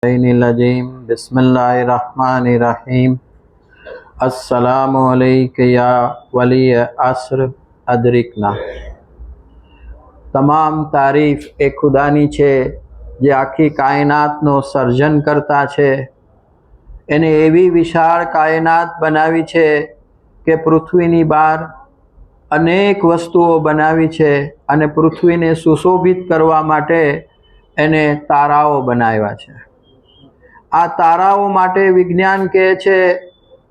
बिस्मिल्लाहिर्रहमानिर्रहीम। अस्सलामु अलैका या वली अस्र अदरिकना। તમામ તારીફ એ ખુદાની છે જે આખી કાયનાતનો સર્જન કરતા છે। એને એવી વિશાળ કાયનાત બનાવી છે કે પૃથ્વીની બહાર અનેક વસ્તુઓ બનાવી છે અને પૃથ્વીને સુશોભિત કરવા માટે એને તારાઓ બનાવ્યા છે। આ તારાઓ માટે વિજ્ઞાન કહે છે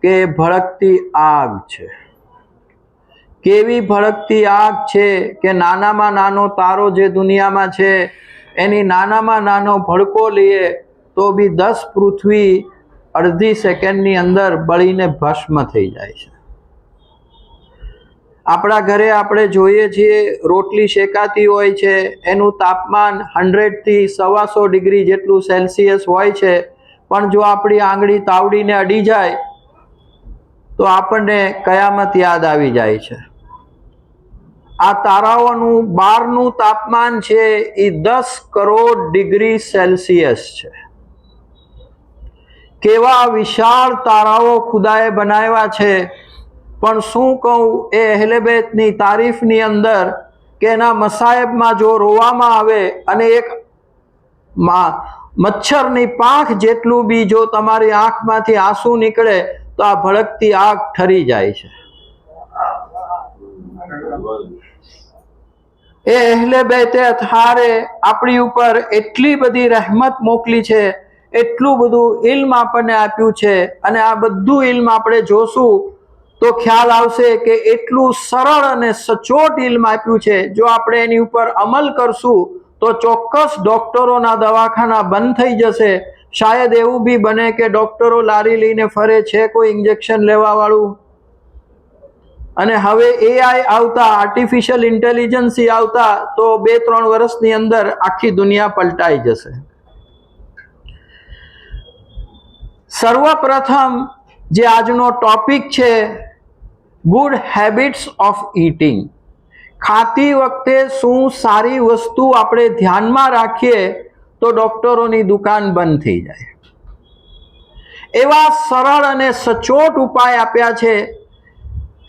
કે ભડકતી આગ છે। કેવી ભડકતી આગ છે કે નાનામાં નાનો તારો જે દુનિયામાં છે એની નાનામાં નાનો ભડકો લઈએ તો બી 10 પૃથ્વી અડધી સેકન્ડની અંદર બળીને ભસ્મ થઈ જાય છે। આપણા ઘરે આપણે જોઈએ છીએ રોટલી શેકાતી હોય છે, એનું તાપમાન 100 થી 125 ડિગ્રી જેટલું સેલ્સિયસ હોય છે, પણ જો આપણી આંગળી તાવડીને અડી જાય તો આપણને કયામત યાદ આવી જાય છે। આ તારાઓનું બહારનું તાપમાન છે એ 10 કરોડ ડિગ્રી સેલ્સિયસ છે। કેવા વિશાળ તારાઓ ખુદાએ બનાવ્યા છે। પણ શું કહું એ અહેલે બેતની તારીફની અંદર કે એના મસાયબમાં જો રોવામાં આવે અને એક મચ્છરની પાંખ જેટલું બી જો તમારી આંખમાંથી આંસુ નીકળે તો આ ભડકતી આગ ઠરી જાય છે। એ અહેલે બેતે અથારે આપણી ઉપર એટલી બધી રહેમત મોકલી છે, એટલું બધું ઇલ્મ આપણને આપ્યું છે, અને આ બધું ઇલ્મ આપણે જોશું તો ખ્યાલ આવશે કે એટલું સરળ અને સચોટ ઇલ્મ આપ્યું છે। જો આપણે એની ઉપર અમલ કરશું તો ચોક્કસ ડોક્ટરોના દવાખાના બંધ થઈ જશે। શાયદ એવું બી બને કે ડોક્ટરો લારી લઈને ફરે છે કોઈ ઇન્જેક્શન લેવા વાળું, અને હવે એઆઈ આવતા, આર્ટિફિશિયલ ઇન્ટેલિજન્સ આવતા તો 2-3 વર્ષની અંદર આખી દુનિયા પલટાઈ જશે। સર્વપ્રથમ જે આજનો ટોપિક છે ગુડ હેબિટ્સ ઓફ ઈટિંગ। ખાતી વખતે શું સારી વસ્તુ આપણે ધ્યાનમાં રાખીએ તો ડોક્ટરોની દુકાન બંધ થઈ જાય। એવા સરળ અને સચોટ ઉપાય આપ્યા છે।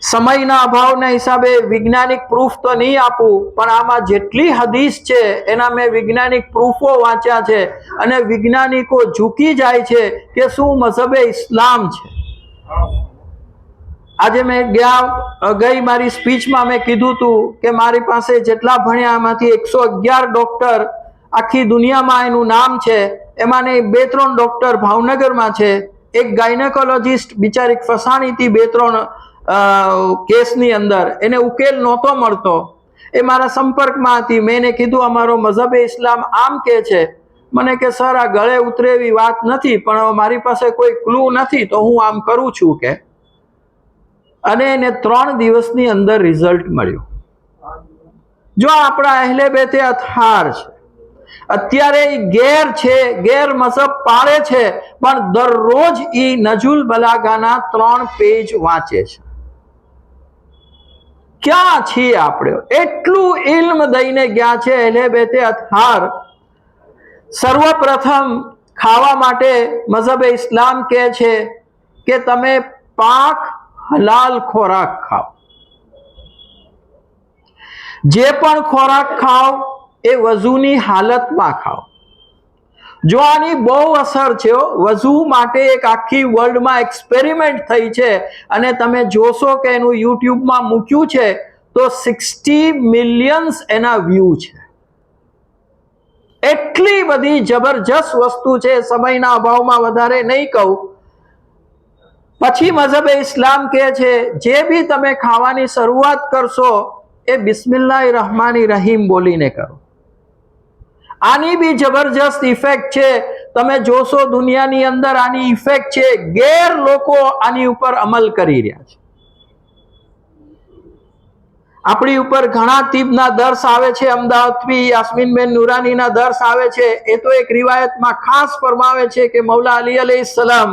સમયના અભાવના હિસાબે વૈજ્ઞાનિક પ્રૂફ તો નહીં આપું, પણ આમાં જેટલી હદીસ છે એના મેં વૈજ્ઞાનિક પ્રૂફો વાંચ્યા છે, અને વૈજ્ઞાનિકો ઝૂકી જાય છે કે શું મઝહબે ઇસ્લામ છે। આજે મેં ગઈ મારી સ્પીચમાં મેં કીધું હતું કે મારી પાસે જેટલા ભણ્યા એમાંથી 111 ડોક્ટર આખી દુનિયામાં એનું નામ છે, એમાંને 2-3 ડોક્ટર ભાવનગરમાં છે। એક ગાયનેકોલોજીસ્ટ બિચારી ફસાણી હતી 2-3 કેસની અંદર, એને ઉકેલ નહોતો મળતો, એ મારા સંપર્કમાં હતી। મેં એને કીધું અમારો મઝહબે ઇસ્લામ આમ કહે છે। મને કે સર આ ગળે ઉતરે એવી વાત નથી, પણ મારી પાસે કોઈ ક્લુ નથી તો હું આમ કરું છું કે, અને એને 3 દિવસની અંદર રિઝલ્ટ મળ્યું। જો આપણા અહેલે બેતે અથાર છે, અત્યારે ગેર છે, ગેર મઝહબ પાળે છે, પણ દરરોજ ઈ નજુલ બલાગાના 3 પેજ વાંચે છે। ક્યાં છીએ આપણે? એટલું ઇલ્મ દઈને ગયા છે અહેલે બેતે અથાર। સર્વપ્રથમ ખાવા માટે મઝહબે ઇસ્લામ કહે છે કે તમે પાક હલાલ ખોરાક ખાઓ। જે પણ ખોરાક ખાઓ એ વઝુની હાલતમાં ખાઓ। જો આની બહુ અસર છે, વઝુ માટે એક આખી વર્લ્ડમાં એક્સપેરિમેન્ટ થઈ છે, અને તમે જોશો કે એનું યુટ્યુબમાં મૂક્યું છે તો 60 મિલિયન્સ એના વ્યૂ છે। એટલી બધી જબરજસ્ત વસ્તુ છે, સમયના અભાવમાં વધારે નહીં કહું। પછી મઝહબે ઇસ્લામ કહે છે જે બી તમે ખાવાની શરૂઆત કરશો એ બિસ્મિલ્લાહિર્રહમાનિર્રહીમ બોલીને કરો। આની બી જબરજસ્ત ઇફેક્ટ છે, તમે જોશો દુનિયાની અંદર આની ઇફેક્ટ છે। ગેર લોકો આની ઉપર અમલ કરી રહ્યા છે। આપણી ઉપર ઘણા તીબના દર્સ આવે છે, અમદાવાદથી યાસ્મીનબેન નુરાનીના દર્સ આવે છે। એ તો એક રિવાયતમાં ખાસ ફરમાવે છે કે મૌલા અલી અલૈહિસ્સલામ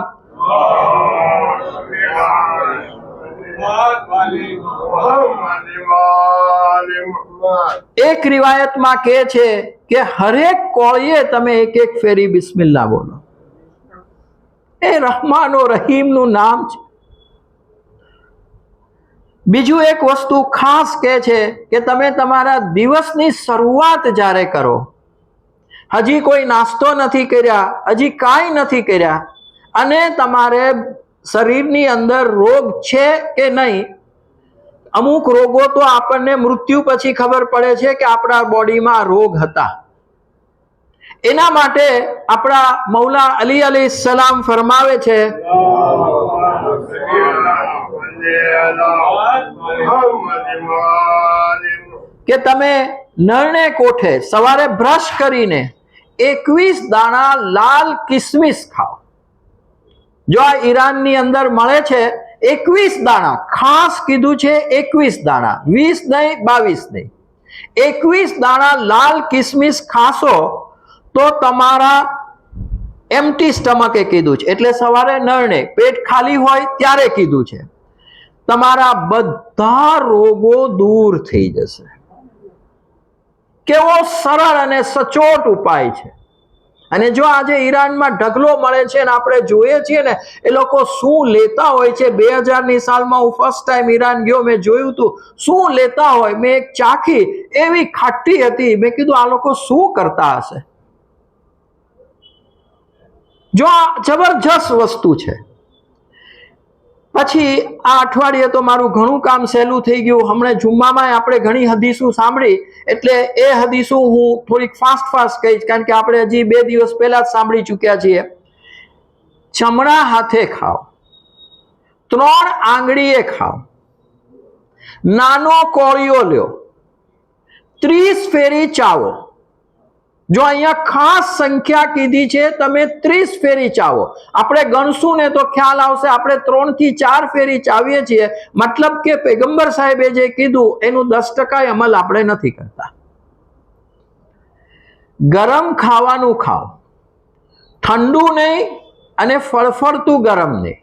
એક રિવાયતમાં કહે છે કે હરેક કોળીએ તમે 1-1 ફેરી બિસ્મિલ્લાહ બોલો। એ રહમાનો રહીમનું નામ છે. બીજું એક વસ્તુ ખાસ કહે છે કે તમે તમારા દિવસની શરૂઆત જ્યારે કરો, હજી કોઈ નાસ્તો નથી કર્યા, હજી કાંઈ નથી કર્યા, અને તમારે શરીરની અંદર રોગ છે કે નહીં, અમુક રોગો તો આપણને મૃત્યુ પછી ખબર પડે છે કે આપણા બોડીમાં રોગ હતા. એના માટે આપણા મૌલા અલી અલૈહિસ્સલામ ફરમાવે છે કે તમે નરણે કોઠે સવારે બ્રશ કરીને 21 દાણા લાલ કિસમિસ ખાઓ. જો આ ઈરાનની અંદર મળે છે 21 દાણા, ખાસ કીધું છે 21 દાણા, 20 નહીં, 22 નહીં, 21 દાણા લાલ કિસમિસ ખાશો તો તમારા એમ્ટી સ્ટમકે કીધું છે, એટલે સવારે નરણે પેટ ખાલી હોય ત્યારે કીધું છે, તમારા બધા રોગો દૂર થઈ જશે. કેવો સરળ અને સચોટ ઉપાય છે. અને જો આજે ઈરાનમાં ઢગલો મળે છે ને આપણે જોઈએ છીએ ને એ લોકો શું લેતા હોય છે. 2000ની સાલમાં હું ફર્સ્ટ ટાઈમ ઈરાન ગયો, મેં જોયું હતું શું લેતા હોય. મેં એક ચાખી, એવી ખાટી હતી, મેં કીધું આ લોકો શું કરતા હશે. જો આ જબરજસ્ત વસ્તુ છે. પછી આ અઠવાડિયે તો મારું ઘણું કામ સહેલું થઈ ગયું. હમણાં જુમ્મામાં આપણે ઘણી હદીસો સાંભળી, એટલે એ હદીસો હું થોડીક ફાસ્ટ કહીશ, કારણ કે આપણે હજી 2 દિવસ પહેલા જ સાંભળી ચૂક્યા છીએ. ચમડા હાથે ખાઓ, 3 આંગળીએ ખાઓ, નાનો કોળિયો લ્યો, 30 ફેરી ચાવો. જો અહીંયા ખાસ સંખ્યા કીધી છે, તમે 30 ફેરી ચાવો. આપણે ગણશું ને તો ખ્યાલ આવશે, આપણે 3 થી 4 ફેરી ચાવીએ છીએ, મતલબ કે પૈગંબર સાહેબે જે કીધું એનું 10% અમલ આપણે નથી કરતા. ગરમ ખાવાનું ખાઓ, ઠંડુ નહીં અને ફળફળતું ગરમ નહીં.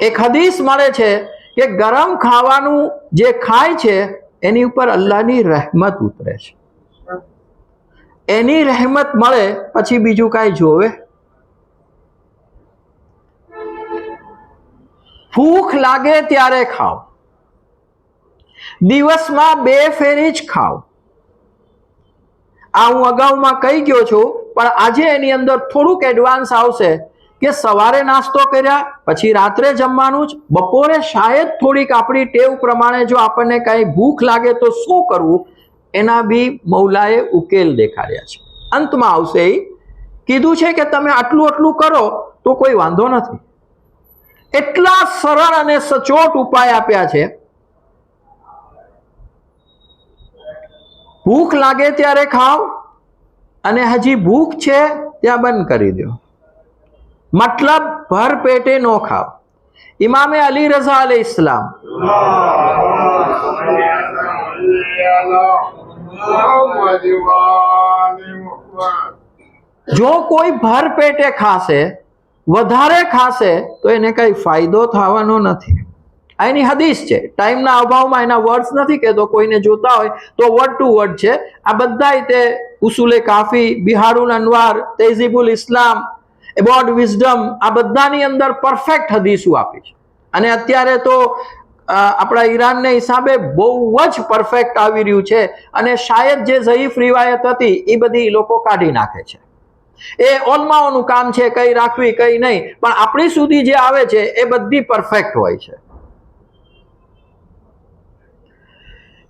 એક હદીસ મળે છે કે ગરમ ખાવાનું જે ખાય છે એની ઉપર અલ્લાહની રહેમત ઉતરે છે. એની રહેમત મળે પછી બીજું કાંઈ જોવે. ભૂખ લાગે ત્યારે ખાઓ, દિવસમાં 2 ફેરી જ ખાઓ. આ હું અગાઉમાં કહી ગયો છું, પણ આજે એની અંદર થોડુંક એડવાન્સ આવશે કે સવારે નાસ્તો કર્યા પછી રાત્રે જમવાનું જ. બપોરે શાયદ થોડીક આપણી ટેવ પ્રમાણે જો આપણને કાંઈ ભૂખ લાગે તો શું કરવું, એના બી મૌલાએ ઉકેલ દેખાડ્યા છે. અંતમાં આવશે એ કીધું છે કે તમે આટલું કરો તો કોઈ વાંધો નથી. એટલા સરળ અને સચોટ ઉપાય આપ્યા છે. ભૂખ લાગે ત્યારે ખાઓ, અને હજી ભૂખ છે ત્યાં બંધ કરી દો. મતલબ ભર પેટે ન ખાઓ. ઇમામે અલી રઝા અલૈહિસ્સલામ જો કોઈ ભર પેટે ખાશે, વધારે ખાશે તો એને કઈ ફાયદો થવાનો નથી. આ એની હદીસ છે. ટાઈમના અભાવમાં એના વર્ડ્સ નથી કહેતો, કોઈને જોતા હોય તો વર્ડ ટુ વર્ડ છે. આ બધા તે ઉસુલે કાફી, બિહારુલ અનવાર, તહેઝીબુલ ઇસ્લામ, એબોર્ડ વિઝડમ, આ બધાની અંદર પરફેક્ટ હદીસો આપી છે. અને અત્યારે તો આપણા ઈરાનને હિસાબે બહુ જ પરફેક્ટ આવી રહ્યું છે. અને શાયદ જે ઝઈફ રિવાયત હતી એ બધી લોકો કાઢી નાખે છે. એ ઓલમાઓનું કામ છે કઈ રાખવી કઈ નહીં, પણ આપણી સુધી જે આવે છે એ બધી પરફેક્ટ હોય છે.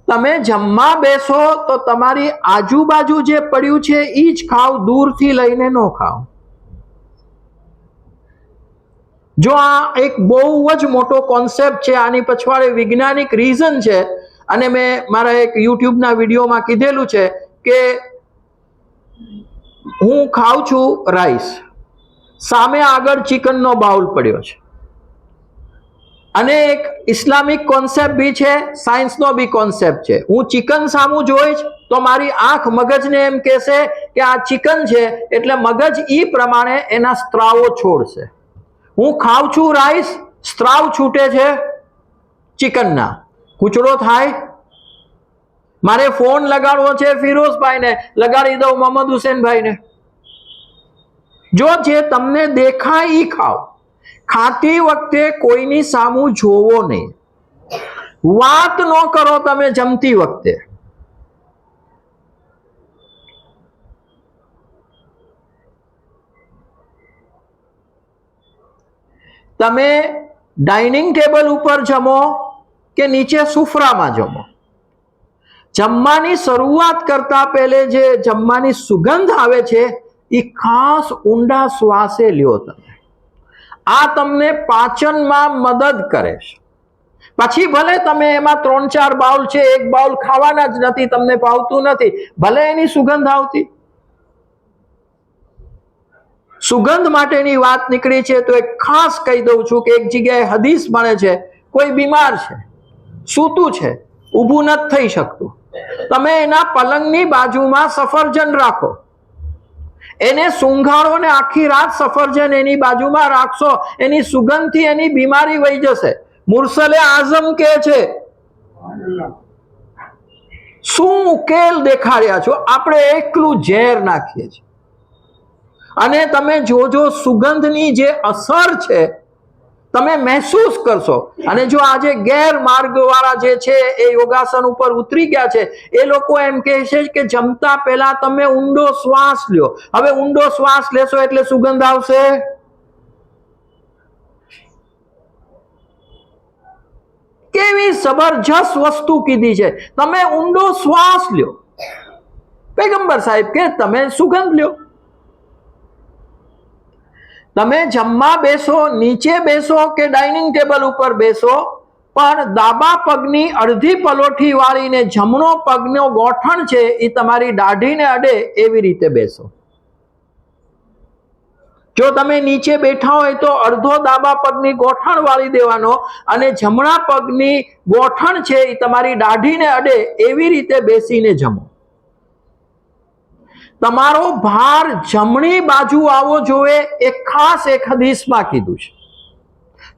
તમે જમવા બેસો તો તમારી આજુબાજુ જે પડ્યું છે એ જ ખાઓ, દૂરથી લઈને ન ખાઓ. જો આ એક બહુ જ મોટો કોન્સેપ્ટ છે, આની પછવાડે વૈજ્ઞાનિક રીઝન છે. અને મેં મારા એક યુટ્યુબના વિડીયોમાં કીધેલું છે કે હું ખાઉં છું રાઈસ, સામે આગળ ચિકનનો બાઉલ પડ્યો છે. અને એક ઇસ્લામિક કોન્સેપ્ટ બી છે, સાયન્સનો બી કોન્સેપ્ટ છે. હું ચિકન સામું જોઈશ તો મારી આંખ મગજને એમ કહેશે કે આ ચિકન છે, એટલે મગજ એ પ્રમાણે એના સ્ત્રાવો છોડશે. હું ખાઉં છું રાઈસ, સ્ત્રાવ છૂટે છે ચિકનના, કૂચડો થાય. મારે ફોન લગાડવો છે ફિરોઝભાઈને, લગાડી દઉં મોહમ્મદ હુસેનભાઈને. જો જે તમને દેખાય ઈ ખાઓ. ખાતી વખતે કોઈની સામું જોવો નહીં. વાત ન કરો તમે જમતી વખતે. તમે ડાઇનિંગ ટેબલ ઉપર જમો કે નીચે સુફરામાં જમો, જમવાની શરૂઆત કરતા પહેલે જે જમવાની સુગંધ આવે છે એ ખાસ ઊંડા શ્વાસે લ્યો તમે. આ તમને પાચનમાં મદદ કરે છે. પછી ભલે તમે એમાં 3-4 બાઉલ છે, એક બાઉલ ખાવાના જ નથી, તમને ભાવતું નથી, ભલે એની સુગંધ આવતી. સુગંધ માટેની વાત નીકળી છે તો એક ખાસ કહી દઉં છું કે એક જગ્યાએ હદીસ મળે છે, કોઈ બીમાર છે, સૂતું છે, ઊભું નથી થઈ શકતું, તમે એના પલંગની બાજુમાં સફરજન રાખો, એને સૂંઘાડો ને આખી રાત સફરજન એની બાજુમાં રાખશો, એની સુગંધથી એની બીમારી વહી જશે. મુરસલે આઝમ કહે છે. શું ઉકેલ દેખાડ્યા છો? આપણે એકલું ઝેર નાખીએ છીએ. અને તમે જોજો સુગંધની જે અસર છે તમે મહેસૂસ કરશો. અને જો આજે ગેરમાર્ગ વાળા જે છે એ યોગાસન ઉપર ઉતરી ગયા છે, એ લોકો એમ કહે છે કે જમતા પહેલા તમે ઊંડો શ્વાસ લ્યો. હવે ઊંડો શ્વાસ લેશો એટલે સુગંધ આવશે? કેવી જબરજસ્ત વસ્તુ કીધી છે, તમે ઊંડો શ્વાસ લ્યો. પૈગંબર સાહેબ કે તમે સુગંધ લ્યો. તમે જમવા બેસો, નીચે બેસો કે ડાઇનિંગ ટેબલ ઉપર બેસો, પણ ડાબા પગની અડધી પલોઠી વાળીને જમણો પગનો ગોઠણ છે એ તમારી દાઢીને અડે એવી રીતે બેસો. જો તમે નીચે બેઠા હોય તો અડધો ડાબા પગની ગોઠણ વાળી દેવાનો અને જમણા પગની ગોઠણ છે એ તમારી દાઢીને અડે એવી રીતે બેસીને જમો. તમારો ભાર જમણી બાજુ આવવો જોઈએ, એ ખાસ એક હદીસમાં કીધું છે.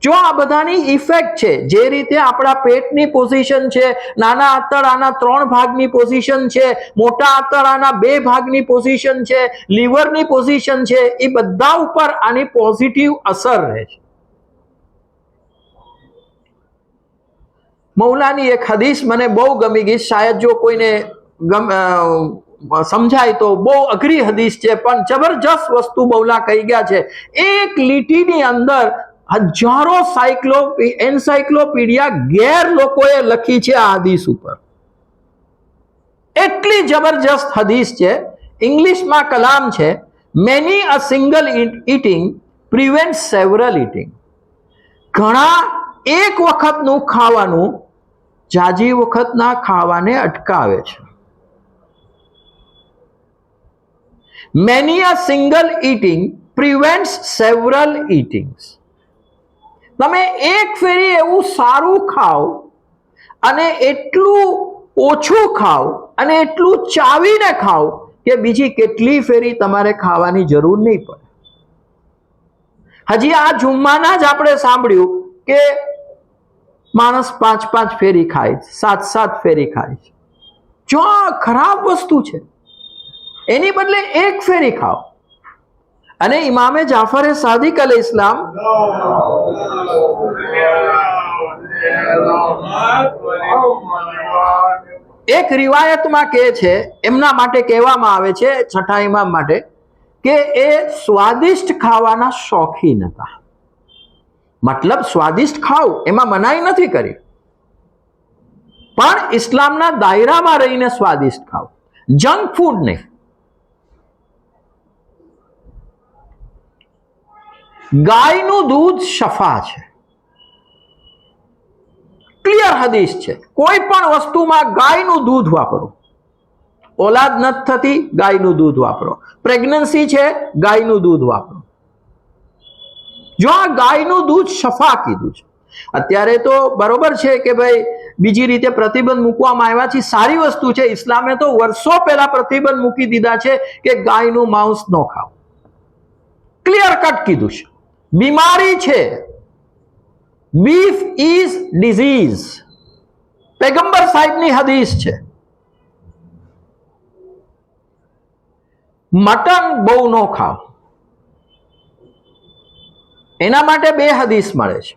જો આ બધાની ઇફેક્ટ છે, જે રીતે આપણા પેટની પોઝિશન છે, નાના આંતરડાના 3 ભાગની પોઝિશન છે, મોટા આંતરડાના 2 ભાગની પોઝિશન છે, લીવરની પોઝિશન છે, એ બધા ઉપર આની પોઝિટિવ અસર રહે છે. મૌલાની એક હદીસ મને બહુ ગમી ગઈ, શાયદ જો કોઈને સમજાય તો બહુ અઘરી હદીસ છે, પણ જબરજસ્ત વસ્તુ મૌલા કહી ગયા છે. એક લીટીની અંદર હજારો એન્સાઇક્લોપીડિયા ગેર લોકોએ લખી છે આ હદીસ ઉપર. એટલી જબરજસ્ત હદીસ છે. ઇંગ્લિશમાં કલામ છે, many a single eating prevent several eating. ઘણા એક વખતનું ખાવાનું જાજી વખતના ખાવાને અટકાવે છે. Many a single eating prevents several eatings. તમે એક ફેરી એવું સારું ખાઓ અને એટલું ઓછું ખાઓ અને એટલું ચાવીને ખાઓ કે બીજી કેટલી ફેરી તમારે ખાવાની જરૂર નહીં પડે. હજી આ જુમ્માના જ આપણે સાંભળ્યું કે માણસ 5-5 ફેરી ખાય છે, 7-7 ફેરી ખાય છે. જો આ ખરાબ વસ્તુ છે, એની બદલે એક ફેરી ખાઓ. અને ઇમામે જાફરે સાદિક અલૈહિ ઇસ્લામ એક રિવાયતમાં કહે છે, એમના માટે કહેવામાં આવે છે, છઠ્ઠા ઇમામ માટે, કે એ સ્વાદિષ્ટ ખાવાના શોખીન હતા. મતલબ સ્વાદિષ્ટ ખાવ એમાં મનાઈ નથી કરી, પણ ઇસ્લામના દાયરામાં રહીને સ્વાદિષ્ટ ખાવ, જંક ફૂડ નહીં. ગાયનું દૂધ શફા છે, ક્લિયર હદીસ છે. કોઈ પણ વસ્તુમાં ગાયનું દૂધ વાપરો. ઓલાદ નથી થતી, ગાયનું દૂધ વાપરો. પ્રેગ્નન્સી છે, ગાયનું દૂધ વાપરો. જો આ ગાયનું દૂધ શફા કીધું છે. અત્યારે તો બરોબર છે કે ભાઈ બીજી રીતે પ્રતિબંધ મૂકવામાં આવ્યા છે, સારી વસ્તુ છે. ઇસ્લામે તો વર્ષો પહેલા પ્રતિબંધ મૂકી દીધા છે કે ગાયનું માંસ ન ખાવ. ક્લિયર કટ કીધું છે. બીમારી છે, બીફ ઇઝ ડિઝીઝ, પૈગંબર સાહેબની હદીસ છે. મટન બહુ ન ખાવ. એના માટે બે હદીસ મળે છે.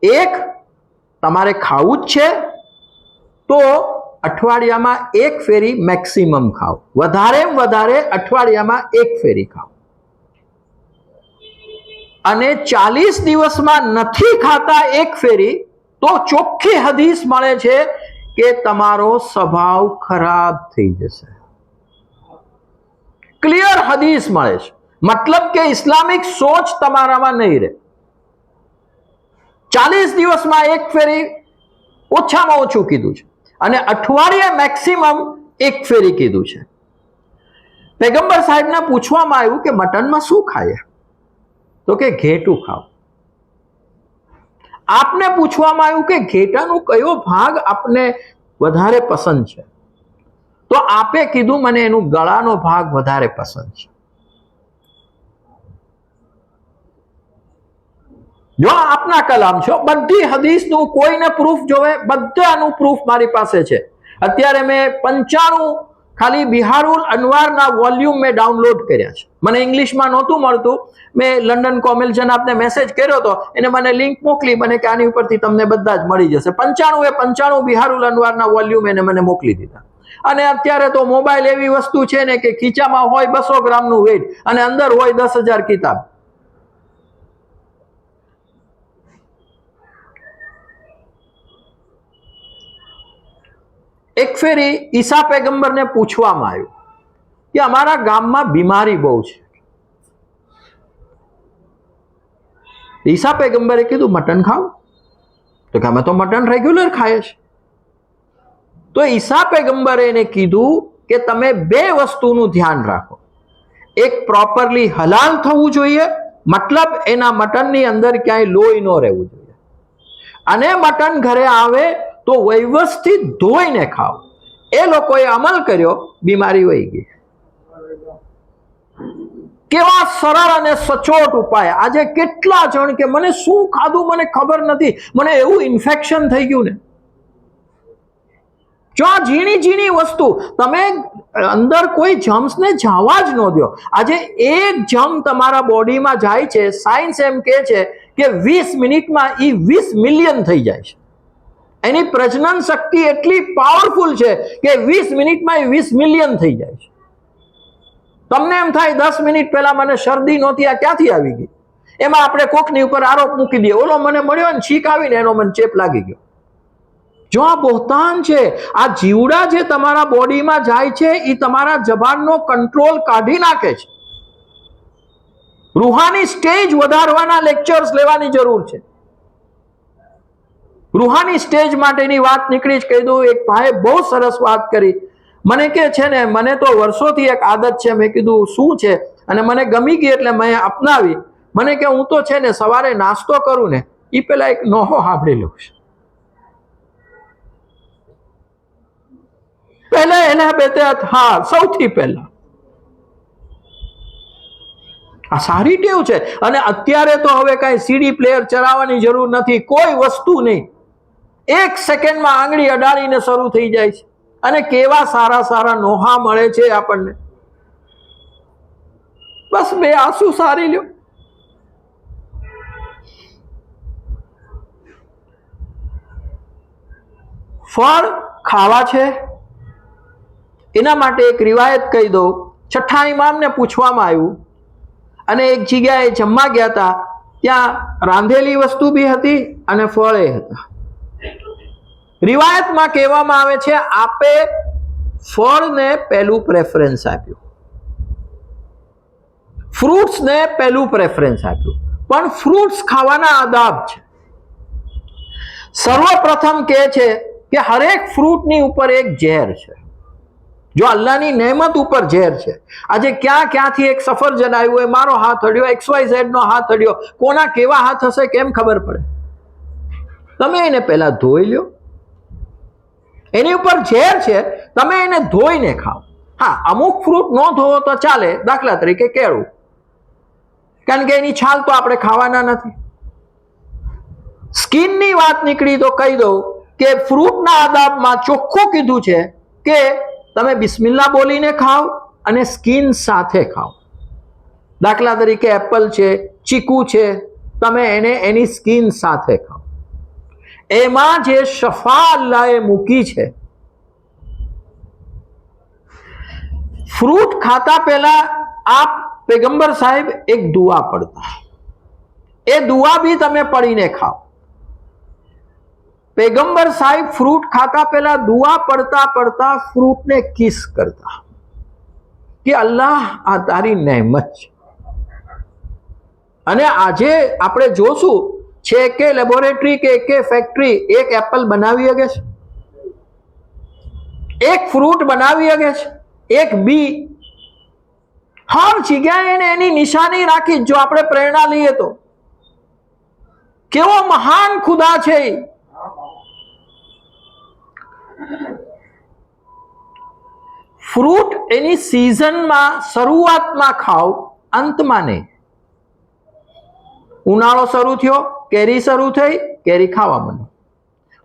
એક, તમારે ખાવું જ છે તો અઠવાડિયામાં એક ફેરી મેક્સિમમ ખાઓ, વધારે અઠવાડિયામાં એક ફેરી ખાઓ. અને 40 દિવસમાં નથી ખાતા એક ફેરી તો ચોખ્ખી હદીસ મળે છે કે તમારો સ્વભાવ ખરાબ થઈ જશે. ક્લિયર હદીસ મળે છે. મતલબ કે ઇસ્લામિક સોચ તમારામાં નહીં રહે. 40 દિવસમાં એક ફેરી ઓછામાં ઓછું કીધું છે અને અઠવાડિયે મેક્સિમમ એક ફેરી કીધું છે. પૈગંબર સાહેબને પૂછવામાં આવ્યું કે મટનમાં શું ખાય, તો કે ઘેટું ખાવ. આપને પૂછવામાં આવ્યું કે ઘેટાનો કયો ભાગ આપને વધારે પસંદ છે, તો આપે કીધું મને એનું ગળાનો ભાગ વધારે પસંદ છે. જો આપના કલામ છો, બધી હદીસનું કોઈને પ્રૂફ જોવે, બધાનું પ્રૂફ મારી પાસે છે. અત્યારે મેં 95 ખાલી બિહારુલ અનવારના વોલ્યુમ મેં ડાઉનલોડ કર્યા છે. મને ઇંગ્લિશમાં નહોતું મળતું, મેં લંડન કોમેલ જનાબને મેસેજ કર્યો હતો, એને મને લિંક મોકલી, મને કે આની ઉપરથી તમને બધા જ મળી જશે. 95 બિહારુલ અનવારના વોલ્યુમ એને મને મોકલી દીધા. અને અત્યારે તો મોબાઈલ એવી વસ્તુ છે ને કે ખીચામાં હોય 200 ગ્રામનું વેઇટ અને અંદર હોય 10,000 કિતાબ. એક ફેરી ઈસા પૈગંબરને પૂછવામાં આવ્યું કે અમારા ગામમાં બીમારી બહુ છે. ઈસા પૈગંબરે કીધું મટન ખાવ, તો કે અમે તો મટન રેગ્યુલર ખાઈએ છીએ. તો ઈસા પૈગંબરે એને કીધું કે તમે બે વસ્તુનું ધ્યાન રાખો. એક, પ્રોપરલી હલાલ થવું જોઈએ, મતલબ એના મટનની અંદર ક્યાંય લોહી ન રહેવું જોઈએ. અને મટન ઘરે આવે તો વ્યવસ્થિત ધોઈને ખાઓ. એ લોકોએ અમલ કર્યો, બીમારી વહી ગઈ. કેવા સરળ અને સચોટ ઉપાય. આજે કેટલા જણ કે મને શું ખાધું મને ખબર નથી, મને એવું ઇન્ફેક્શન થઈ ગયું ને. જો આ ઝીણી વસ્તુ તમે અંદર કોઈ જમ્સને જવા જ ન દો. આજે એક જમ તમારા બોડીમાં જાય છે, સાયન્સ એમ કહે છે કે 20 મિનિટમાં એ 20 મિલિયન થઈ જાય છે. એની પ્રજનન શક્તિ એટલી પાવરફુલ છે કે 20 મિનિટમાં એ 20 મિલિયન થઈ જાય છે. તમને એમ થાય 10 મિનિટ પહેલા મને શરદી નહોતી, આ ક્યાંથી આવી ગઈ? એમાં આપણે કોકની ઉપર આરોપ મૂકી દઈએ, ઓલો મને મળ્યો ને છીક આવીને એનો મને ચેપ લાગી ગયો. જો આ બહોતાન છે. આ જીવડા જે તમારા બોડીમાં જાય છે એ તમારા જબાનનો કંટ્રોલ કાઢી નાખે છે. રૂહાની સ્ટેજ વધારવાના લેક્ચર્સ લેવાની જરૂર છે. રૂહાની સ્ટેજ માટેની વાત નીકળી જ કહી દઉં. એક ભાઈએ બહુ સરસ વાત કરી. મને કે છે ને, મને તો વર્ષોથી એક આદત છે. મેં કીધું શું છે? અને મને ગમી ગઈ એટલે મેં અપનાવી. મને કે હું તો છે ને સવારે નાસ્તો કરું ને એ પેલા એક નોહો સાંભળી લઉં છું. પહેલા એના બેતે હા સૌથી પહેલા. આ સારી ટેવ છે. અને અત્યારે તો હવે કાંઈ સીડી પ્લેયર ચલાવવાની જરૂર નથી, કોઈ વસ્તુ નહીં. 1 સેકન્ડમાં આંગળી અડાડીને શરૂ થઈ જાય છે. અને કેવા સારા નોહા મળે છે આપણને. બસ 2 આંસુ સારી લ્યો. ફળ ખાવા છે એના માટે એક રિવાયત કહી દઉં. 6ઠ્ઠા ઇમામને પૂછવામાં આવ્યું અને એક જગ્યાએ જમવા ગયા હતા, ત્યાં રાંધેલી વસ્તુ બી હતી અને ફળ હતા. રિવાયતમાં કહેવામાં આવે છે આપે ફળને પહેલું પ્રેફરન્સ આપ્યું, ફ્રૂટ્સને પહેલું પ્રેફરન્સ આપ્યું. પણ ફ્રૂટ્સ ખાવાના આદાબ છે. સર્વપ્રથમ કહે છે કે હરેક ફ્રૂટની ઉપર એક ઝેર છે. જો અલ્લાહની નહેમત ઉપર ઝેર છે. આજે ક્યાંથી એક સફરજન આવ્યું હોય, મારો હાથ અડ્યો, XYZ નો હાથ અડ્યો, કોના કેવા હાથ હશે કેમ ખબર પડે? તમે એને પહેલા ધોઈ લ્યો. એની ઉપર ઝેર છે, તમે એને ધોઈને ખાઓ. હા, અમુક ફ્રૂટ ન ધોવો તો ચાલે, દાખલા તરીકે કેળું, કારણ કે એની છાલ તો આપણે ખાવાના નથી. સ્કિનની વાત નીકળી તો કહી દઉં કે ફ્રૂટના આદાબમાં ચોખ્ખું કીધું છે કે તમે બિસ્મિલ્લાહ બોલીને ખાઓ અને સ્કિન સાથે ખાઓ. દાખલા તરીકે એપલ છે, ચીકુ છે, તમે એને એની સ્કિન સાથે ખાઓ. એમાં જે શફા અલ્લાહે મૂકી છે. ફ્રૂટ ખાતા પહેલા આપ पैगंबर साहेब एक दुआ पढ़ता, ए दुआ भी तमे पढ़ीने खाओ. पैगंबर साहेब फ्रूट खाता पहला दुआ पढ़ता पढ़ता फ्रूट ने किस करता कि अल्लाह आ तारी नेमत छे. અને આજે આપણે જોશું છે કે લેબોરેટરી કે ફેક્ટરી એક એપલ બનાવી શકે છે, એક ફ્રૂટ બનાવી શકે છે, એક બી. હર જગ્યાએ એને એની નિશાની રાખી. જો આપણે પ્રેરણા લઈએ તો કેવો મહાન ખુદા છે. ફ્રૂટ એની સિઝનમાં શરૂઆતમાં ખાઓ, અંતમાં નહીં. ઉનાળો શરૂ થયો, કેરી શરૂ થઈ, કેરી ખાવા માંડો.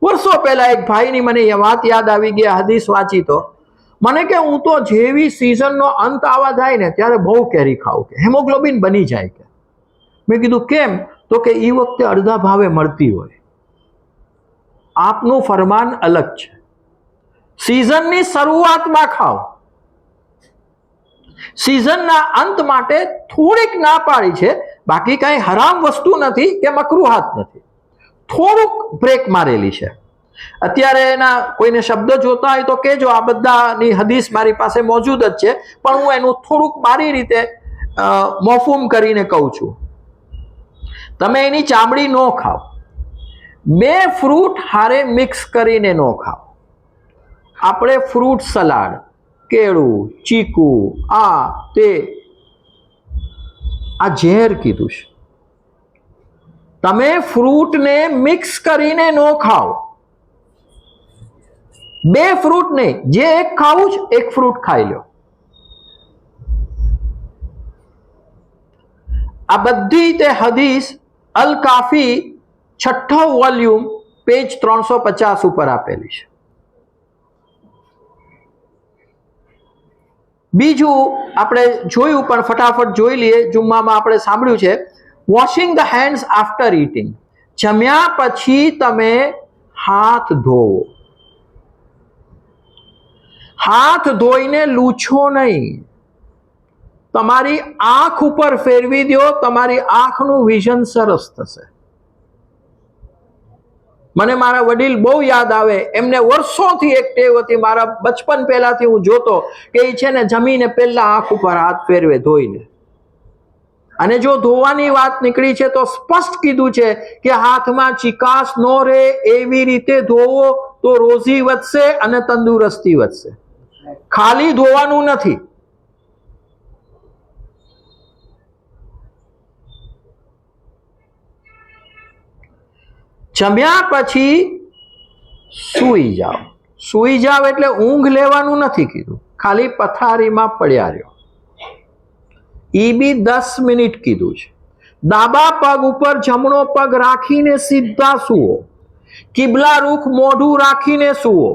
વર્ષો પહેલા એક ભાઈની મને એ વાત યાદ આવી ગઈ, હદીસ વાંચી તો મને કે હું તો જેવી સિઝનનો અંત આવવા જાય ને ત્યારે બહુ કેરી ખાઉં, કે હેમોગ્લોબિન બની જાય. કે મેં કીધું કેમ? તો કે એ વખતે અડધા ભાવે મળતી હોય. આપનું ફરમાન અલગ છે. સિઝનની શરૂઆતમાં ખાઓ, સિઝનના અંત માટે થોડીક ના પાડી છે. બાકી કઈ હરામ વસ્તુ નથી કે મકરૂહાત નથી, થોડુંક બ્રેક મારેલી છે. અત્યારે એના કોઈને શબ્દ જોતા હોય તો કેજો, આ બધાની હદીસ મારી પાસે મોજૂદ જ છે, પણ હું એનું થોડુંક મારી રીતે મોફૂમ કરીને કહું છું. તમે એની ચામડી ન ખાઓ, બે ફ્રૂટ હારે મિક્સ કરીને ન ખાઓ. આપણે ફ્રૂટ સલાડ, કેળું, ચીકુ, આ તે, આ ઝેર કીધું છે. તમે ફ્રૂટને મિક્સ કરીને ન ખાઓ. બે ફ્રૂટ નહીં, જે એક ખાવું જ એક ફ્રૂટ ખાઈ લો. આ બધી તે હદીસ અલ કાફી 6ઠો વોલ્યુમ પેજ 350 ઉપર આપેલી છે. બીજું આપણે જોયું પણ ફટાફટ જોઈ લઈએ. જુમ્મામાં આપણે સાંભળ્યું છે washing the hands after eating. જમ્યા પછી તમે હાથ ધોવો. હાથ ધોઈને લૂછો નહીં. તમારી આંખ ઉપર ફેરવી દો, તમારી આંખનું વિઝન સરસ થશે. મને મારા વડીલ બહુ યાદ આવે. એમને વર્ષોથી એક ટેવ હતી, મારા બચપન પહેલાથી હું જોતો કે એ છે ને જમીને પહેલા આંખ ઉપર હાથ ફેરવે ધોઈને. અને જો ધોવાની વાત નીકળી છે તો સ્પષ્ટ કીધું છે કે હાથમાં ચિકાસ ન રહે એવી રીતે ધોવો તો રોજી વધશે અને તંદુરસ્તી વધશે. ખાલી ધોવાનું નથી. જમ્યા પછી સૂઈ જાઓ. સૂઈ જાઓ એટલે ઊંઘ લેવાનું નથી કીધું, ખાલી પથારીમાં પડ્યા રહ્યો. એ બી 10 મિનિટ કીધું છે. ડાબા પગ ઉપર જમણો પગ રાખીને સીધા સૂવો. કિબલા રૂખ મોઢું રાખીને સૂવો.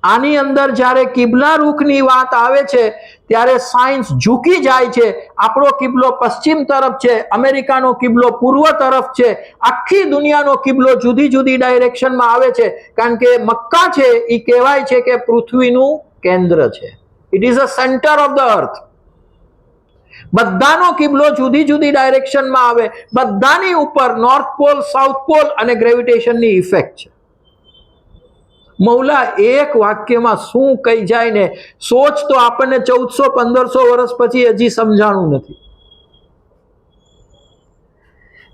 આની અંદર જ્યારે કિબલા રૂખની વાત આવે છે ત્યારે સાયન્સ ઝૂકી જાય છે. આપણો કિબલો પશ્ચિમ તરફ છે, અમેરિકાનો કિબલો પૂર્વ તરફ છે, આખી દુનિયાનો કિબલો જુદી જુદી ડાયરેક્શનમાં આવે છે. કારણ કે મક્કા છે એ કહેવાય છે કે પૃથ્વીનું કેન્દ્ર છે. It is a centre of the earth. બધાનો કિબલો જુદી જુદી ડાયરેક્શનમાં આવે. બધાની ઉપર નોર્થ પોલ, સાઉથ પોલ અને ગ્રેવિટેશનની ઇફેક્ટ છે. મૌલા એક વાક્યમાં શું કહી જાય ને, સોચ તો આપણને 1400-1500 વર્ષ પછી હજી સમજાણું નથી.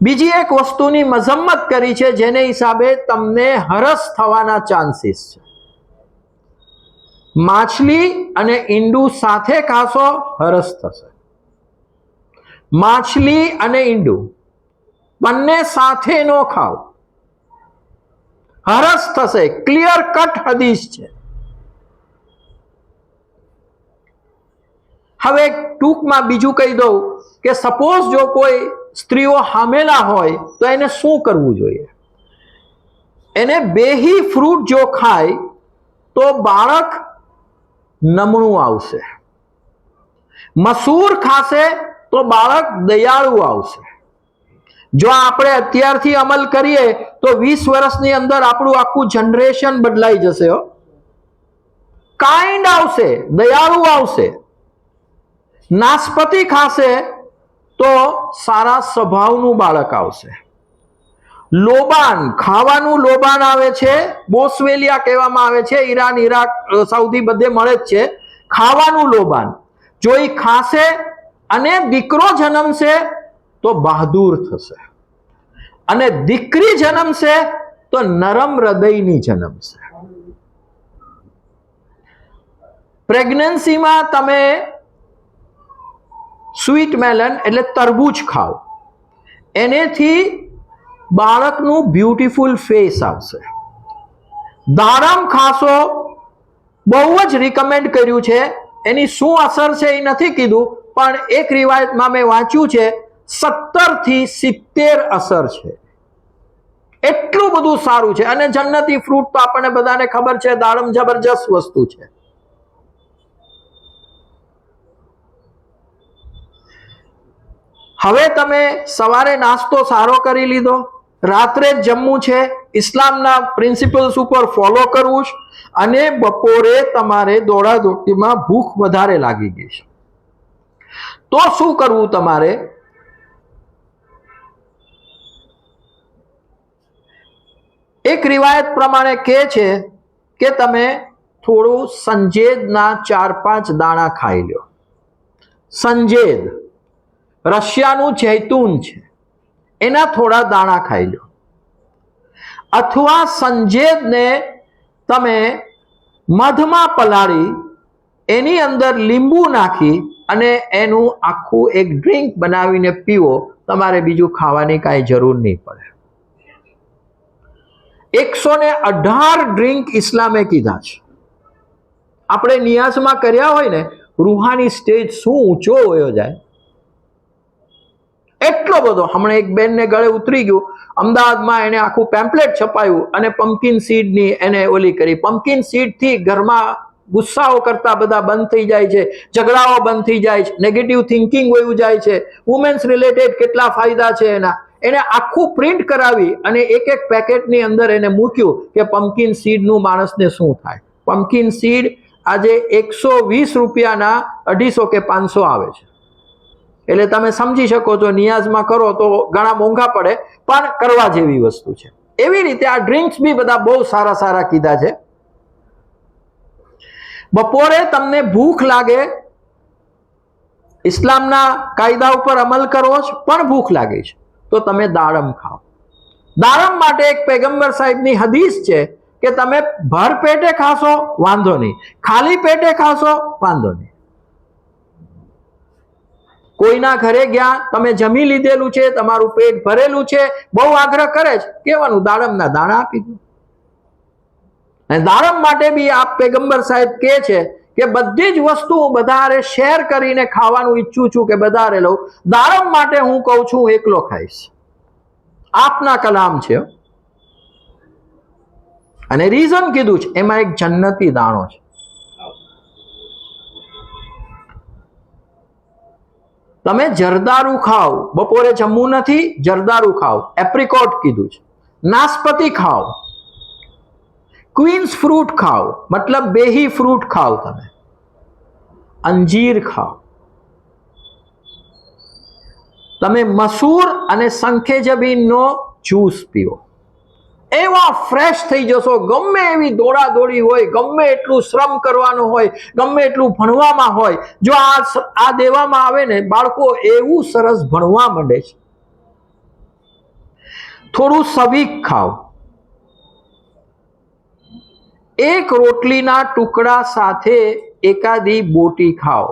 બીજી એક વસ્તુની મજમ્મત કરી છે જેને હિસાબે તમને હરસ થવાના ચાન્સીસ છે. માછલી અને ઈંડું સાથે ખાશો, હરસ થશે. માછલી અને ઈંડું બંને સાથે ન ખાઓ, હરસ થશે. ક્લિયર કટ હદીસ છે. હવે ટૂંકમાં બીજું કહી દઉં કે સપોઝ જો કોઈ સ્ત્રીઓ હામેલા હોય તો એને શું કરવું જોઈએ? એને બેહી ફ્રૂટ જો ખાય તો બાળક નમણું આવશે. મસૂર ખાશે તો બાળક દયાળુ આવશે. જો આપણે અત્યારથી અમલ કરીએ તો 20 વર્ષની અંદર આપણું આખું જનરેશન બદલાઈ જશે. કાઇન્ડ આવશે, દયાળુ આવશે. નાશપતિ ખાશે તો સારા સ્વભાવનું બાળક આવશે. લોબાન, ખાવાનું લોબાન આવે છે, બોસવેલિયા કહેવામાં આવે છે. ઈરાન, ઈરાક, સાઉદી બધે મળે જ છે. ખાવાનું લોબાન જો એ ખાશે અને દીકરો જન્મશે તો બહાદુર થશે, અને દીકરી જન્મશે તો નરમ હૃદયની જન્મશે. પ્રેગ્નન્સીમાં તમે સ્વીટ મેલન એટલે તરબૂચ ખાઓ, એનેથી બાળકનું બ્યુટીફુલ ફેસ આવશે. દાડમ ખાશો, બહુ જ રિકમેન્ડ કર્યું છે. એની શું અસર છે એ નથી કીધું, પણ એક રિવાયતમાં મેં વાંચ્યું છે 17 થી 70 અસર છે. એટલું બધું સારું છે. અને જન્નતી ફ્રૂટ તો આપણને બધાને ખબર છે, દાડમ જબરજસ્ત વસ્તુ છે. હવે તમે સવારે નાસ્તો સારો કરી લીધો, રાત્રે જ જમવું છે, ઇસ્લામના પ્રિન્સિપલ્સ ઉપર ફોલો કરવું છે, અને બપોરે તમારે દોડાદોડીમાં ભૂખ વધારે લાગી ગઈ છે, તો શું કરવું તમારે? એક રિવાયત પ્રમાણે કહે છે કે તમે થોડું સંજેદના 4-5 દાણા ખાઈ લો. સંજેદ રશિયાનું જૈતુન છે, એના થોડા દાણા ખાઈ લો. અથવા સંજેદને તમે મધમાં પલાળી એની અંદર લીંબુ નાખી અને એનું આખું એક ડ્રિંક બનાવીને પીવો. તમારે બીજું ખાવાની કાંઈ જરૂર નહીં પડે. 118 ડ્રિંક ઇસ્લામે કીધા છે. આપણે નિયાઝમાં કર્યા હોય ને, રૂહાની સ્ટેજ શું ઊંચો હોયો જાય, એટલો બધો. હમણાં એક બેનને ગળે ઉતરી ગયું, અમદાવાદમાં એને આખું પેમ્પલેટ છપાયું અને પમ્પકિન સીડની એને ઓલી કરી. પમ્પકિન સીડથી ઘરમાં ગુસ્સાઓ કરતા બધા બંધ થઈ જાય છે, ઝઘડાઓ બંધ થઈ જાય છે, નેગેટિવ થિંકિંગ વયું જાય છે, વુમેન્સ રિલેટેડ કેટલા ફાયદા છે એના. એને આખું પ્રિન્ટ કરાવી અને એક એક પેકેટની અંદર એને મૂક્યું કે પમ્પકિન સીડનું માણસને શું થાય. પમ્પકિન સીડ આજે 120 રૂપિયાના 250 કે 500 આવે છે. એટલે તમે સમજી શકો છો, નિયાઝમાં કરો તો ઘણા મોંઘા પડે, પણ કરવા જેવી વસ્તુ છે. એવી રીતે આ ડ્રિંક્સ બી બધા બહુ સારા સારા કીધા છે. બપોરે તમને ભૂખ લાગે, ઇસ્લામના કાયદા ઉપર અમલ કરવો છે પણ ભૂખ લાગે છે, તો તમે દાડમ ખાઓ. દાડમ માટે એક પૈગંબર સાહેબની હદીસ છે કે તમે ભર પેટે ખાશો વાંધો નહીં, ખાલી પેટે ખાશો વાંધો નહીં. કોઈના ઘરે ગયા, તમે જમી લીધેલું છે, તમારું પેટ ભરેલું છે, બહુ આગ્રહ કરે છે, કહેવાનું દાડમના દાણા આપી દો. અને દાડમ માટે બી આ પૈગંબર સાહેબ કહે છે કે બધી જ વસ્તુ બધારે શેર કરીને ખાવાનું ઈચ્છું છું કે બધારે લઉં. દાડમ માટે હું કહું છું હું એકલો ખાઈશ. આપના કલામ છે, અને રીઝન કીધું છે, એમાં એક જન્નતી દાણો છે. તમે જરદારુ ખાઓ, બપોરે જમવું નથી, જરદારુ ખાઓ. એપ્રિકોટ કીધું છે. નાશપતિ ખાઓ, ક્વીન્સ ફ્રૂટ ખાઓ, મતલબ બેહી ફ્રૂટ ખાઓ, તમે અંજીર ખાઓ, તમે મસૂર અને સંખેજબીનનો જ્યુસ પીઓ. એવા ફ્રેશ થઈ જશો. ગમે એવી દોડાદોડી હોય, ગમે એટલું શ્રમ કરવાનું હોય, ગમે એટલું ભણવામાં હોય, જો આ દેવામાં આવે ને, બાળકો એવું સરસ ભણવા માંડે છે. થોડું સવિક ખાઓ. એક રોટલીના ટુકડા સાથે એકાદી બોટી ખાઓ,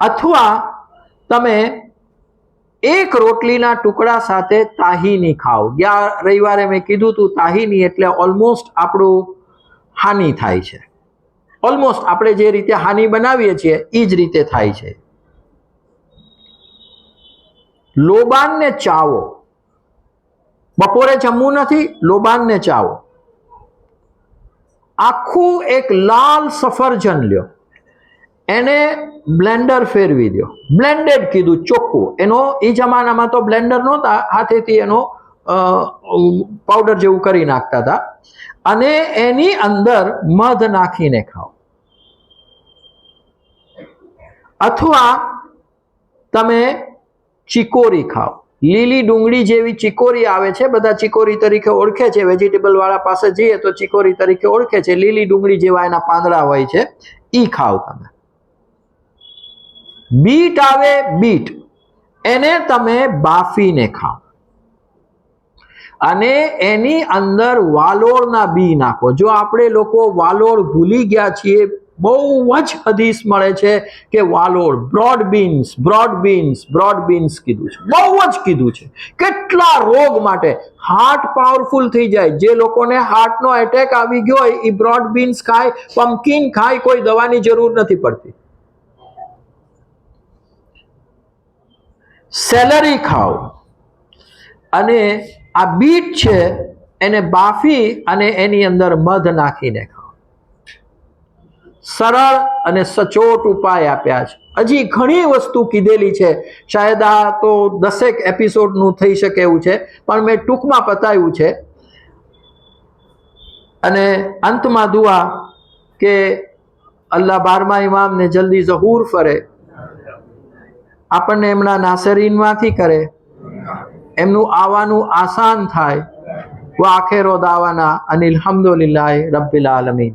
અથવા તમે એક રોટલીના ટુકડા સાથે તાહીની ખાઓ. ગયા રવિવારે મેં કીધું હતું તાહીની એટલે ઓલમોસ્ટ આપણું હાનિ થાય છે. ઓલમોસ્ટ આપણે જે રીતે હાનિ બનાવીએ છીએ એ જ રીતે થાય છે. લોબાનને ચાવો. બપોરે જમવું નથી, લોબાનને ચાવો. આખું એક લાલ સફરજન લ્યો, એને બ્લેન્ડર ફેરવી દો. બ્લેન્ડેડ કીધું, ચોખ્ખું. એનો એ જમાનામાં તો બ્લેન્ડર નહોતા, હાથેથી એનો પાવડર જેવું કરી નાખતા હતા. અને એની અંદર મધ નાખીને ખાઓ. અથવા તમે ચિકોરી ખાઓ. લીલી ડુંગળી જેવી ચિકોરી આવે છે, બધા ચિકોરી તરીકે ઓળખે છે. વેજીટેબલ વાળા પાસે જઈએ તો ચિકોરી તરીકે ઓળખે છે. લીલી ડુંગળી જેવા એના પાંદડા હોય છે, ઈ ખાઓ તમે. બીટ આવે, બીટ, એને તમે બાફીને ખાઓ અને એની અંદર વાલોળના બી નાખો. જો આપણે લોકો વાલોળ ભૂલી ગયા છીએ, બહુ જ હદીસ મળે છે કે વાલોળ, broad beans, broad beans, broad beans કીધું છે, બહુ જ કીધું છે. કેટલા રોગ માટે, હાર્ટ પાવરફુલ થઈ જાય. જે લોકોને હાર્ટનો એટેક આવી ગયો હોય એ બ્રોડ બીન્સ ખાય, પમ્પકિન ખાય, કોઈ દવાની જરૂર નથી પડતી. સેલરી ખાઓ અને આ બીટ છે એને બાફી અને એની અંદર મધ નાખીને ખાઓ. સરળ અને સચોટ ઉપાય આપ્યા છે. હજી ઘણી વસ્તુ કીધેલી છે, શાયદ આ તો 10 એપિસોડનું થઈ શકે એવું છે, પણ મેં ટૂંકમાં પતાવ્યું છે. અને અંતમાં દુઆ કે અલ્લાહ 12મા ઇમામને જલ્દી ઝહૂર ફરે, આપણને એમના નાસરીનમાંથી કરે, એમનું આવવાનું આસાન થાય. વા આખિરુ દાવાના અનિલ હમ્દુલિલ્લાહિ રબ્બિલ આલમીન.